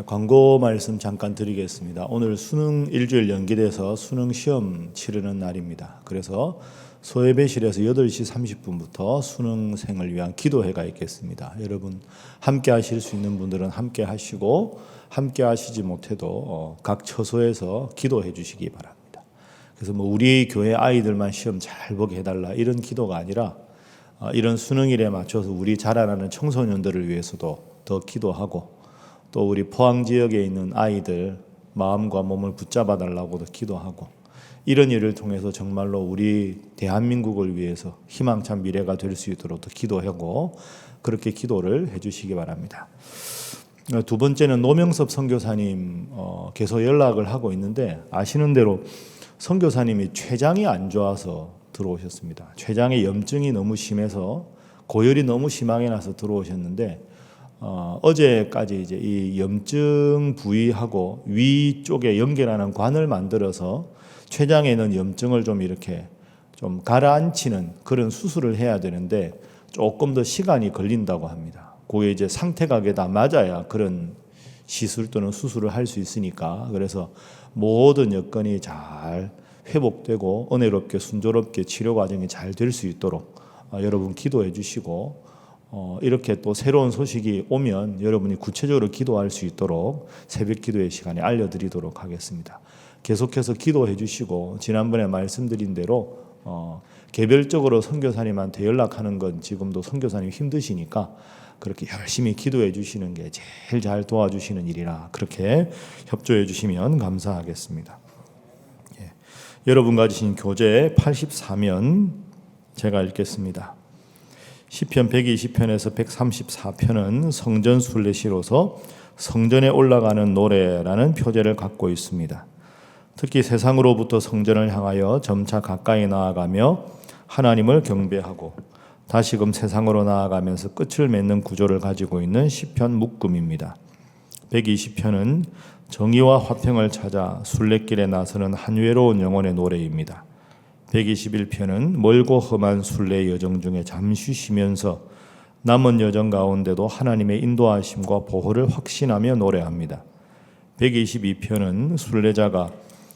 광고 말씀 잠깐 드리겠습니다. 오늘 수능 일주일 연기돼서 수능 시험 치르는 날입니다. 그래서 소예배실에서 8시 30분부터 수능생을 위한 기도회가 있겠습니다. 여러분 함께 하실 수 있는 분들은 함께 하시고 함께 하시지 못해도 각 처소에서 기도해 주시기 바랍니다. 그래서 우리 교회 아이들만 시험 잘 보게 해달라 이런 기도가 아니라 이런 수능일에 맞춰서 우리 자라나는 청소년들을 위해서도 더 기도하고 또 우리 포항 지역에 있는 아이들 마음과 몸을 붙잡아 달라고도 기도하고 이런 일을 통해서 정말로 우리 대한민국을 위해서 희망찬 미래가 될 수 있도록 더 기도하고 그렇게 기도를 해주시기 바랍니다. 두 번째는 노명섭 선교사님 계속 연락을 하고 있는데 아시는 대로 선교사님이 췌장이 안 좋아서 들어오셨습니다. 췌장에 염증이 너무 심해서 고열이 너무 심하게 나서 들어오셨는데 어제까지 이제 이 염증 부위하고 위쪽에 연결하는 관을 만들어서 췌장에 있는 염증을 좀 이렇게 좀 가라앉히는 그런 수술을 해야 되는데 조금 더 시간이 걸린다고 합니다. 그게 이제 상태가 다 맞아야 그런 시술 또는 수술을 할 수 있으니까 그래서 모든 여건이 잘 회복되고 은혜롭게 순조롭게 치료 과정이 잘 될 수 있도록 여러분 기도해 주시고 이렇게 또 새로운 소식이 오면 여러분이 구체적으로 기도할 수 있도록 새벽 기도의 시간에 알려드리도록 하겠습니다. 계속해서 기도해 주시고 지난번에 말씀드린 대로 개별적으로 선교사님한테 연락하는 건 지금도 선교사님 힘드시니까 그렇게 열심히 기도해 주시는 게 제일 잘 도와주시는 일이라 그렇게 협조해 주시면 감사하겠습니다. 여러분 가지신 교재 84면 제가 읽겠습니다. 시편 120편에서 134편은 성전 순례시로서 성전에 올라가는 노래라는 표제를 갖고 있습니다. 특히 세상으로부터 성전을 향하여 점차 가까이 나아가며 하나님을 경배하고 다시금 세상으로 나아가면서 끝을 맺는 구조를 가지고 있는 시편 묶음입니다. 120편은 정의와 화평을 찾아 순례길에 나서는 한외로운 영혼의 노래입니다. 121편은 멀고 험한 순례 여정 중에 잠시 쉬면서 남은 여정 가운데도 하나님의 인도하심과 보호를 확신하며 노래합니다. 122편은 순례자가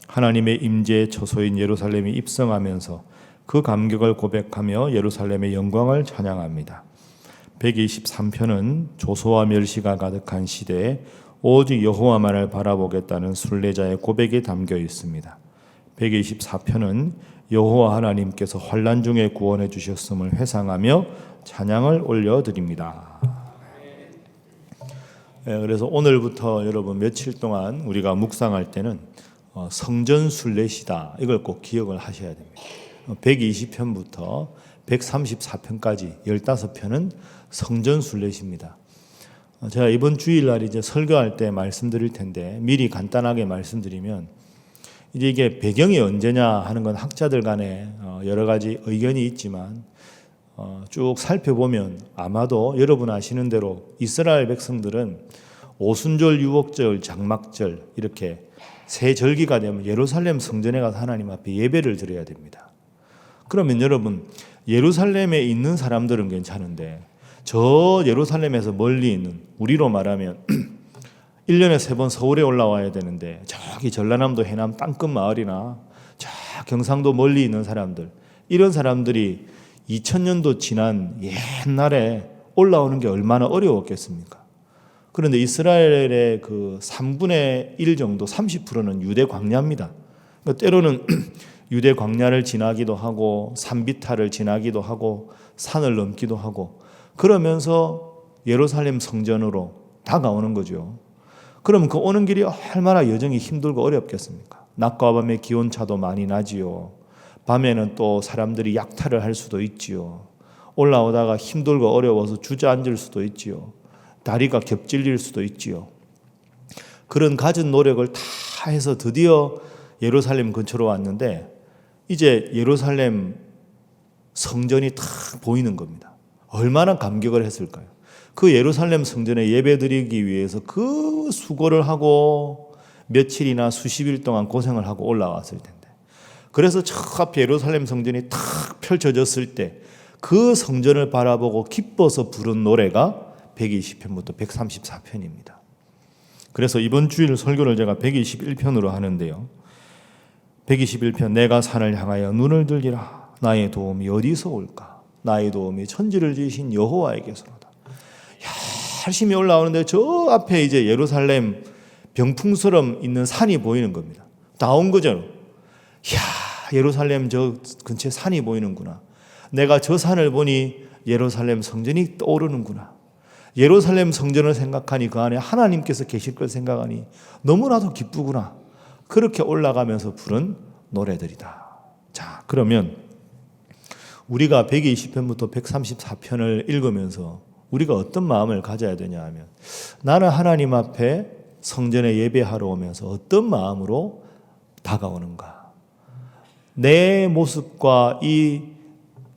하나님의 임재의 처소인 예루살렘에 입성하면서 그 감격을 고백하며 예루살렘의 영광을 찬양합니다. 123편은 조소와 멸시가 가득한 시대에 오직 여호와만을 바라보겠다는 순례자의 고백이 담겨 있습니다. 124편은 여호와 하나님께서 환난 중에 구원해 주셨음을 회상하며 찬양을 올려드립니다. 그래서 오늘부터 여러분 며칠 동안 우리가 묵상할 때는 성전 순례시다 이걸 꼭 기억을 하셔야 됩니다. 120편부터 134편까지 15편은 성전 순례시입니다. 제가 이번 주일날 이제 설교할 때 말씀드릴 텐데 미리 간단하게 말씀드리면 이제 이게 배경이 언제냐 하는 건 학자들 간에 여러 가지 의견이 있지만 쭉 살펴보면 아마도 여러분 아시는 대로 이스라엘 백성들은 오순절, 유목절, 장막절 이렇게 세 절기가 되면 예루살렘 성전에 가서 하나님 앞에 예배를 드려야 됩니다. 그러면 여러분 예루살렘에 있는 사람들은 괜찮은데 저 예루살렘에서 멀리 있는 우리로 말하면 1년에 3번 서울에 올라와야 되는데 저기 전라남도 해남 땅끝 마을이나 저 경상도 멀리 있는 사람들 이런 사람들이 2000년도 지난 옛날에 올라오는 게 얼마나 어려웠겠습니까? 그런데 이스라엘의 그 3분의 1 정도 30%는 유대 광야입니다. 그러니까 때로는 유대 광야를 지나기도 하고 산비탈을 지나기도 하고 산을 넘기도 하고 그러면서 예루살렘 성전으로 다가오는 거죠. 그러면 그 오는 길이 얼마나 여정이 힘들고 어렵겠습니까? 낮과 밤에 기온차도 많이 나지요. 밤에는 또 사람들이 약탈을 할 수도 있지요. 올라오다가 힘들고 어려워서 주저앉을 수도 있지요. 다리가 겹질릴 수도 있지요. 그런 갖은 노력을 다 해서 드디어 예루살렘 근처로 왔는데 이제 예루살렘 성전이 딱 보이는 겁니다. 얼마나 감격을 했을까요? 그 예루살렘 성전에 예배드리기 위해서 그 수고를 하고 며칠이나 수십일 동안 고생을 하고 올라왔을 텐데 그래서 저 앞에 예루살렘 성전이 탁 펼쳐졌을 때 그 성전을 바라보고 기뻐서 부른 노래가 120편부터 134편입니다. 그래서 이번 주일 설교를 제가 121편으로 하는데요. 121편 내가 산을 향하여 눈을 들리라. 나의 도움이 어디서 올까? 나의 도움이 천지를 지으신 여호와에게서로다. 열심히 올라오는데 저 앞에 이제 예루살렘 병풍처럼 있는 산이 보이는 겁니다. 다 온 거죠. 예루살렘 저 근처에 산이 보이는구나. 내가 저 산을 보니 예루살렘 성전이 떠오르는구나. 예루살렘 성전을 생각하니 그 안에 하나님께서 계실 걸 생각하니 너무나도 기쁘구나. 그렇게 올라가면서 부른 노래들이다. 자, 그러면 우리가 120편부터 134편을 읽으면서 우리가 어떤 마음을 가져야 되냐 하면, 나는 하나님 앞에 성전에 예배하러 오면서 어떤 마음으로 다가오는가? 내 모습과 이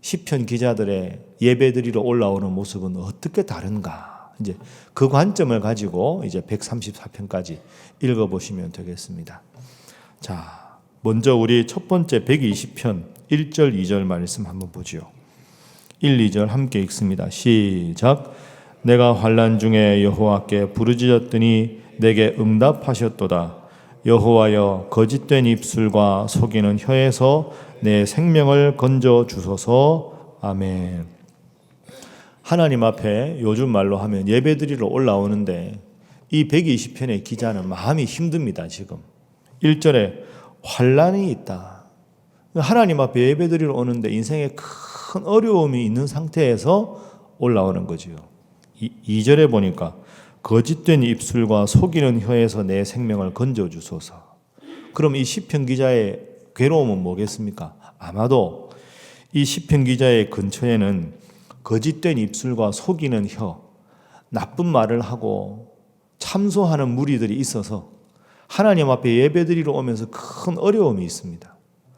시편 기자들의 예배드리러 올라오는 모습은 어떻게 다른가? 이제 그 관점을 가지고 이제 134편까지 읽어보시면 되겠습니다. 자, 먼저 우리 첫 번째 120편 1절 2절 말씀 한번 보지요. 1, 2절 함께 읽습니다. 시작. 내가 환난 중에 여호와께 부르짖었더니 내게 응답하셨도다. 여호와여, 거짓된 입술과 속이는 혀에서 내 생명을 건져 주소서. 아멘. 하나님 앞에 요즘 말로 하면 예배드리러 올라오는데 이 120편의 기자는 마음이 힘듭니다. 지금 1절에 환난이 있다. 하나님 앞에 예배드리러 오는데 인생에 큰 어려움이 있는 상태에서 올라오는 거지요. 2절에 보니까 거짓된 입술과 속이는 혀에서 내 생명을 건져주소서. 그럼 이 시편 기자의 괴로움은 뭐겠습니까? 아마도 이 시편 기자의 근처에는 거짓된 입술과 속이는 혀, 나쁜 말을 하고 참소하는 무리들이 있어서 하나님 앞에 예배드리러 오면서 큰 어려움이 있습니다.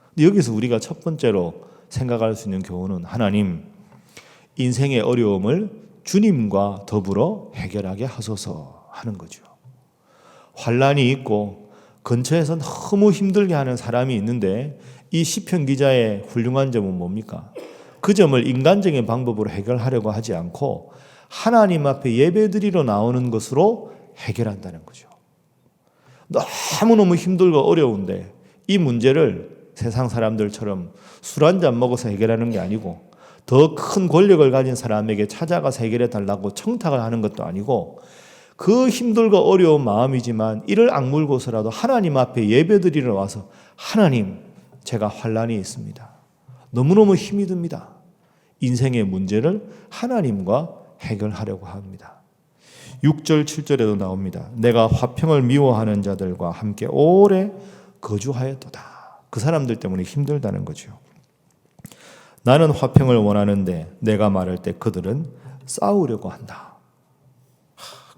근데 여기서 우리가 첫 번째로 생각할 수 있는 교훈은, 하나님, 인생의 어려움을 주님과 더불어 해결하게 하소서 하는 거죠. 환난이 있고 근처에서 너무 힘들게 하는 사람이 있는데 이 시편 기자의 훌륭한 점은 뭡니까? 그 점을 인간적인 방법으로 해결하려고 하지 않고 하나님 앞에 예배드리러 나오는 것으로 해결한다는 거죠. 너무너무 힘들고 어려운데 이 문제를 세상 사람들처럼 술 한잔 먹어서 해결하는 게 아니고 더 큰 권력을 가진 사람에게 찾아가서 해결해 달라고 청탁을 하는 것도 아니고, 그 힘들고 어려운 마음이지만 이를 악물고서라도 하나님 앞에 예배드리러 와서, 하나님, 제가 환난이 있습니다. 너무너무 힘이 듭니다. 인생의 문제를 하나님과 해결하려고 합니다. 6절 7절에도 나옵니다. 내가 화평을 미워하는 자들과 함께 오래 거주하였도다. 그 사람들 때문에 힘들다는 거죠. 나는 화평을 원하는데 내가 말할 때 그들은 싸우려고 한다.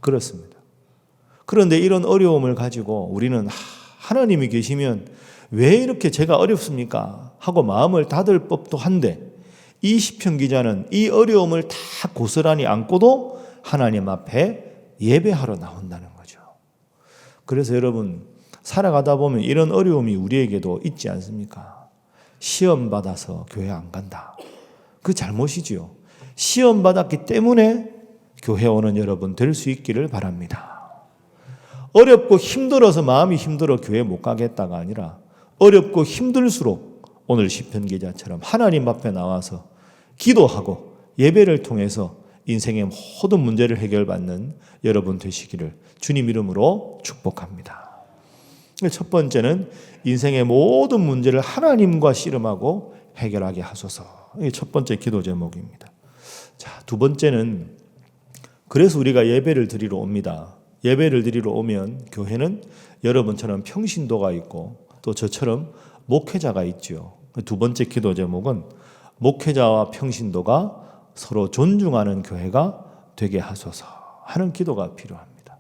그렇습니다. 그런데 이런 어려움을 가지고 우리는 하나님이 계시면 왜 이렇게 제가 어렵습니까? 하고 마음을 닫을 법도 한데, 이 시편 기자는 이 어려움을 다 고스란히 안고도 하나님 앞에 예배하러 나온다는 거죠. 그래서 여러분, 살아가다 보면 이런 어려움이 우리에게도 있지 않습니까? 시험 받아서 교회 안 간다. 그 잘못이지요. 시험 받았기 때문에 교회 오는 여러분 될 수 있기를 바랍니다. 어렵고 힘들어서 마음이 힘들어 교회 못 가겠다가 아니라, 어렵고 힘들수록 오늘 시편 기자처럼 하나님 앞에 나와서 기도하고 예배를 통해서 인생의 모든 문제를 해결받는 여러분 되시기를 주님 이름으로 축복합니다. 첫 번째는 인생의 모든 문제를 하나님과 씨름하고 해결하게 하소서. 이게 첫 번째 기도 제목입니다. 자, 두 번째는, 그래서 우리가 예배를 드리러 옵니다. 예배를 드리러 오면 교회는 여러분처럼 평신도가 있고 또 저처럼 목회자가 있죠. 두 번째 기도 제목은 목회자와 평신도가 서로 존중하는 교회가 되게 하소서 하는 기도가 필요합니다.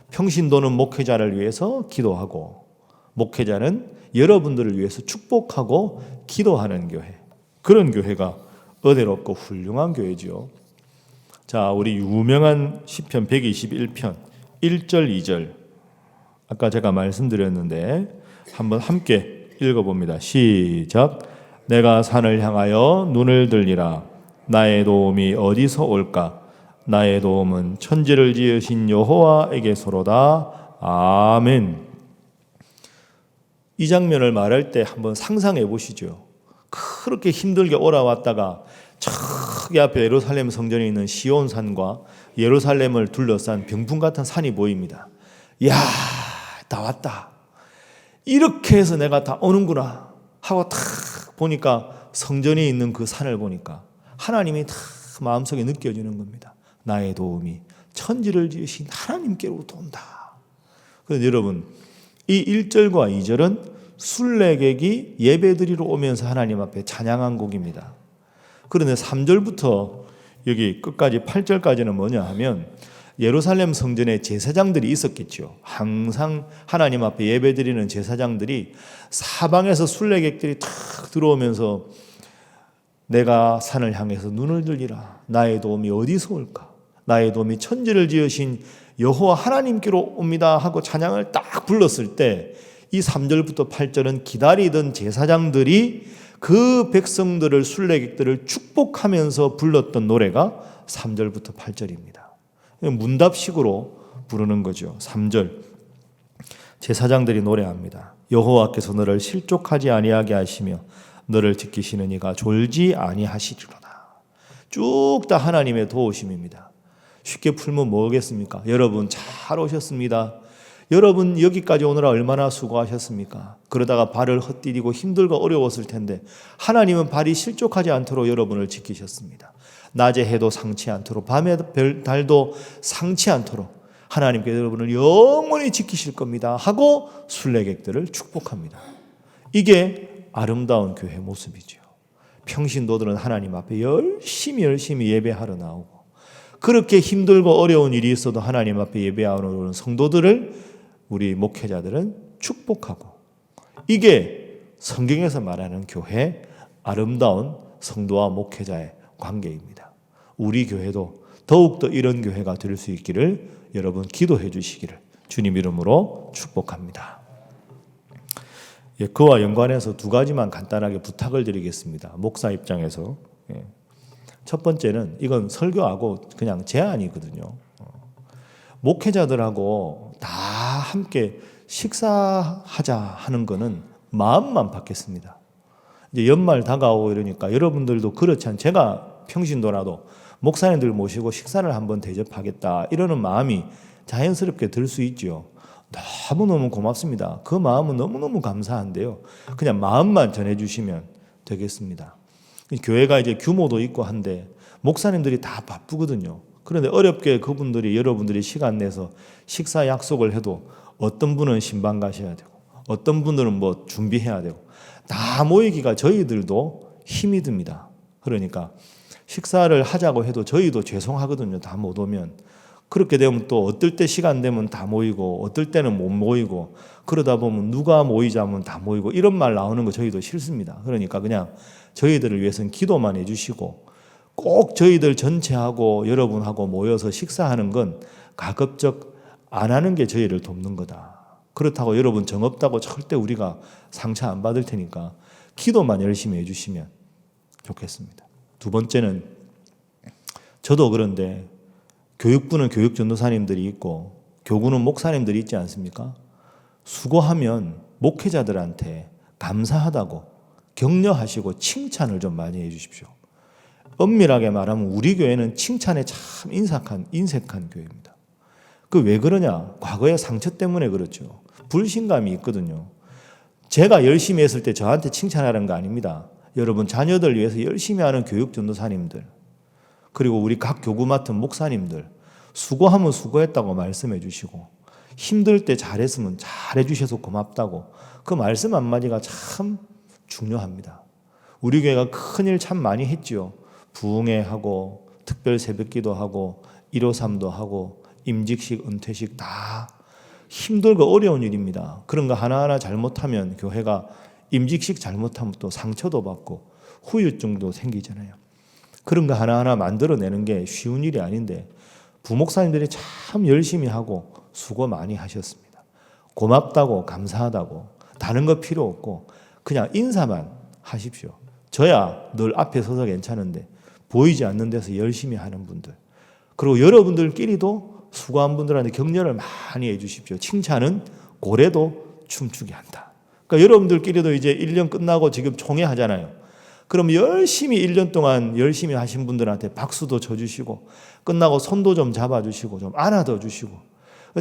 평신도는 목회자를 위해서 기도하고, 목회자는 여러분들을 위해서 축복하고 기도하는 교회, 그런 교회가 은혜롭고 훌륭한 교회지요. 자, 우리 유명한 시편 121편 1절 2절, 아까 제가 말씀드렸는데 한번 함께 읽어봅니다. 시작. 내가 산을 향하여 눈을 들리라. 나의 도움이 어디서 올까? 나의 도움은 천지를 지으신 여호와에게서로다. 아멘. 이 장면을 말할 때 한번 상상해 보시죠. 그렇게 힘들게 올라왔다가 저기 앞에 예루살렘 성전에 있는 시온산과 예루살렘을 둘러싼 병풍 같은 산이 보입니다. 야, 다 왔다. 이렇게 해서 내가 다 오는구나 하고 탁 보니까 성전에 있는 그 산을 보니까 하나님이 다 마음속에 느껴지는 겁니다. 나의 도움이 천지를 지으신 하나님께로부터 온다. 그래서 여러분, 이 1절과 2절은 순례객이 예배드리러 오면서 하나님 앞에 찬양한 곡입니다. 그런데 3절부터 여기 끝까지 8절까지는 뭐냐 하면 예루살렘 성전에 제사장들이 있었겠죠. 항상 하나님 앞에 예배드리는 제사장들이 사방에서 순례객들이 탁 들어오면서 내가 산을 향해서 눈을 들리라. 나의 도움이 어디서 올까? 나의 도움이 천지를 지으신 여호와 하나님께로 옵니다 하고 찬양을 딱 불렀을 때 이 3절부터 8절은 기다리던 제사장들이 그 백성들을 순례객들을 축복하면서 불렀던 노래가 3절부터 8절입니다. 문답식으로 부르는 거죠. 3절 제사장들이 노래합니다. 여호와께서 너를 실족하지 아니하게 하시며 너를 지키시는 이가 졸지 아니하시리로다. 쭉 다 하나님의 도우심입니다. 쉽게 풀면 뭐겠습니까? 여러분 잘 오셨습니다. 여러분 여기까지 오느라 얼마나 수고하셨습니까? 그러다가 발을 헛디디고 힘들고 어려웠을 텐데 하나님은 발이 실족하지 않도록 여러분을 지키셨습니다. 낮에 해도 상치 않도록 밤에 달도 상치 않도록 하나님께서 여러분을 영원히 지키실 겁니다 하고 순례객들을 축복합니다. 이게 아름다운 교회 모습이죠. 평신도들은 하나님 앞에 열심히 예배하러 나오고 그렇게 힘들고 어려운 일이 있어도 하나님 앞에 예배하러 오는 성도들을 우리 목회자들은 축복하고 이게 성경에서 말하는 교회 아름다운 성도와 목회자의 관계입니다. 우리 교회도 더욱더 이런 교회가 될 수 있기를 여러분 기도해 주시기를 주님 이름으로 축복합니다. 그와 연관해서 두 가지만 간단하게 부탁을 드리겠습니다. 목사 입장에서. 첫 번째는 이건 설교하고 그냥 제안이거든요. 목회자들하고 다 함께 식사하자 하는 거는 마음만 받겠습니다. 이제 연말 다가오고 이러니까 여러분들도 그렇지 않 제가 평신도라도 목사님들 모시고 식사를 한번 대접하겠다 이러는 마음이 자연스럽게 들 수 있죠. 너무너무 고맙습니다. 그 마음은 너무너무 감사한데요. 그냥 마음만 전해주시면 되겠습니다. 교회가 이제 규모도 있고 한데 목사님들이 다 바쁘거든요. 그런데 어렵게 그분들이 여러분들이 시간 내서 식사 약속을 해도 어떤 분은 신방 가셔야 되고 어떤 분들은 뭐 준비해야 되고 다 모이기가 저희들도 힘이 듭니다. 그러니까 식사를 하자고 해도 저희도 죄송하거든요. 다 못 오면. 그렇게 되면 또 어떨 때 시간 되면 다 모이고 어떨 때는 못 모이고 그러다 보면 누가 모이자면 다 모이고 이런 말 나오는 거 저희도 싫습니다. 그러니까 그냥 저희들을 위해서는 기도만 해주시고 꼭 저희들 전체하고 여러분하고 모여서 식사하는 건 가급적 안 하는 게 저희를 돕는 거다. 그렇다고 여러분 정없다고 절대 우리가 상처 안 받을 테니까 기도만 열심히 해주시면 좋겠습니다. 두 번째는 저도 그런데 교육부는 교육 전도사님들이 있고 교구는 목사님들이 있지 않습니까? 수고하면 목회자들한테 감사하다고 격려하시고 칭찬을 좀 많이 해주십시오. 엄밀하게 말하면 우리 교회는 칭찬에 참 인색한 교회입니다. 그 왜 그러냐? 과거의 상처 때문에 그렇죠. 불신감이 있거든요. 제가 열심히 했을 때 저한테 칭찬하는 거 아닙니다. 여러분 자녀들 위해서 열심히 하는 교육 전도사님들 그리고 우리 각 교구 맡은 목사님들 수고하면 수고했다고 말씀해 주시고 힘들 때 잘했으면 잘해 주셔서 고맙다고 그 말씀 한마디가 참 중요합니다. 우리 교회가 큰일 참 많이 했죠. 부흥회하고 특별 새벽기도 하고 153도 하고 임직식 은퇴식 다 힘들고 어려운 일입니다. 그런 거 하나하나 잘못하면 교회가 임직식 잘못하면 또 상처도 받고 후유증도 생기잖아요. 그런 거 하나하나 만들어내는 게 쉬운 일이 아닌데 부목사님들이 참 열심히 하고 수고 많이 하셨습니다. 고맙다고 감사하다고 다른 거 필요 없고 그냥 인사만 하십시오. 저야 늘 앞에 서서 괜찮은데 보이지 않는 데서 열심히 하는 분들 그리고 여러분들끼리도 수고한 분들한테 격려를 많이 해주십시오. 칭찬은 고래도 춤추게 한다. 그러니까 여러분들끼리도 이제 1년 끝나고 지금 총회 하잖아요. 그럼 열심히 1년 동안 열심히 하신 분들한테 박수도 쳐주시고 끝나고 손도 좀 잡아주시고 좀 안아도 주시고.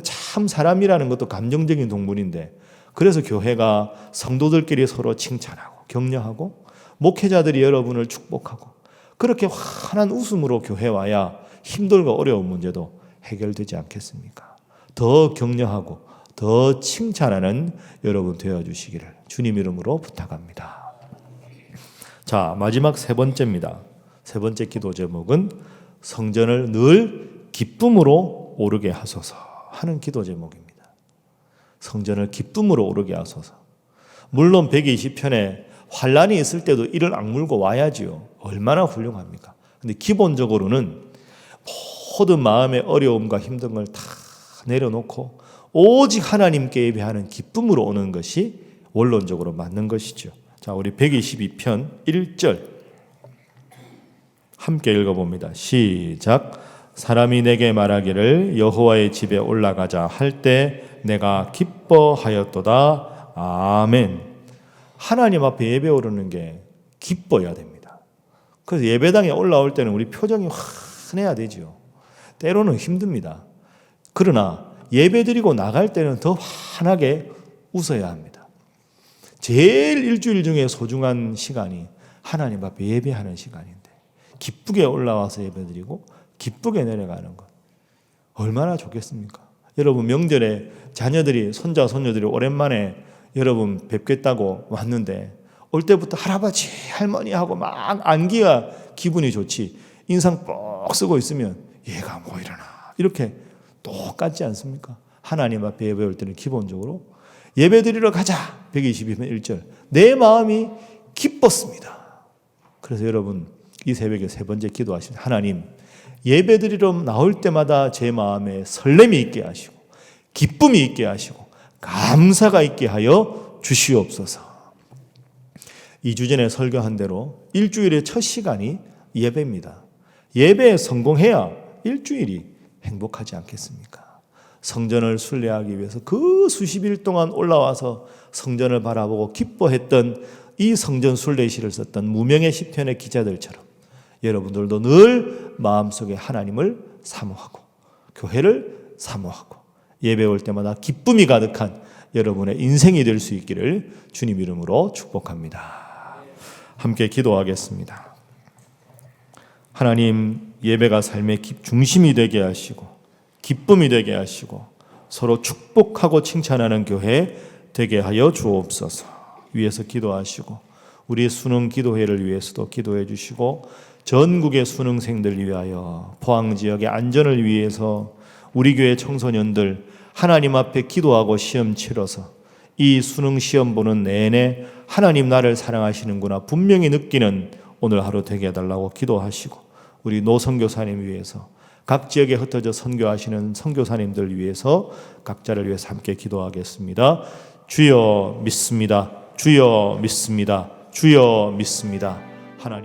참 사람이라는 것도 감정적인 동물인데, 그래서 교회가 성도들끼리 서로 칭찬하고 격려하고 목회자들이 여러분을 축복하고 그렇게 환한 웃음으로 교회 와야 힘들고 어려운 문제도 해결되지 않겠습니까? 더 격려하고 더 칭찬하는 여러분 되어주시기를 주님 이름으로 부탁합니다. 자, 마지막 세 번째입니다. 세 번째 기도 제목은 성전을 늘 기쁨으로 오르게 하소서 하는 기도 제목입니다. 성전을 기쁨으로 오르게 하소서. 물론 120편에 환란이 있을 때도 이를 악물고 와야지요. 얼마나 훌륭합니까? 근데 기본적으로는 모든 마음의 어려움과 힘든 걸 다 내려놓고 오직 하나님께 예배하는 기쁨으로 오는 것이 원론적으로 맞는 것이죠. 자, 우리 122편 1절 함께 읽어봅니다. 시작. 사람이 내게 말하기를 여호와의 집에 올라가자 할 때 내가 기뻐하였도다. 아멘. 하나님 앞에 예배 오르는 게 기뻐야 됩니다. 그래서 예배당에 올라올 때는 우리 표정이 환해야 되지요. 때로는 힘듭니다. 그러나 예배 드리고 나갈 때는 더 환하게 웃어야 합니다. 제일 일주일 중에 소중한 시간이 하나님 앞에 예배하는 시간인데 기쁘게 올라와서 예배 드리고 기쁘게 내려가는 것 얼마나 좋겠습니까? 여러분 명절에 자녀들이 손자 손녀들이 오랜만에 여러분 뵙겠다고 왔는데 올 때부터 할아버지 할머니하고 막 안기가 기분이 좋지 인상 뻑 쓰고 있으면 얘가 뭐 이러나 이렇게 똑같지 않습니까? 하나님 앞에 예배 올 때는 기본적으로 예배 드리러 가자 122편 1절 내 마음이 기뻤습니다. 그래서 여러분 이 새벽에 세 번째 기도하십니다. 하나님 예배 드리러 나올 때마다 제 마음에 설렘이 있게 하시고 기쁨이 있게 하시고 감사가 있게 하여 주시옵소서. 2주 전에 설교한 대로 일주일의 첫 시간이 예배입니다. 예배에 성공해야 일주일이 행복하지 않겠습니까? 성전을 순례하기 위해서 그 수십일 동안 올라와서 성전을 바라보고 기뻐했던 이 성전 순례시를 썼던 무명의 시편의 기자들처럼 여러분들도 늘 마음속에 하나님을 사모하고 교회를 사모하고 예배 올 때마다 기쁨이 가득한 여러분의 인생이 될 수 있기를 주님 이름으로 축복합니다. 함께 기도하겠습니다. 하나님 예배가 삶의 중심이 되게 하시고 기쁨이 되게 하시고 서로 축복하고 칭찬하는 교회 되게 하여 주옵소서. 위에서 기도하시고 우리 수능 기도회를 위해서도 기도해 주시고 전국의 수능생들 위하여 포항지역의 안전을 위해서 우리 교회 청소년들 하나님 앞에 기도하고 시험 치러서 이 수능 시험 보는 내내 하나님 나를 사랑하시는구나 분명히 느끼는 오늘 하루 되게 해달라고 기도하시고 우리 노 선교사님 위해서 각 지역에 흩어져 선교하시는 선교사님들 위해서 각자를 위해서 함께 기도하겠습니다. 주여 믿습니다. 주여 믿습니다. 주여 믿습니다. 하나님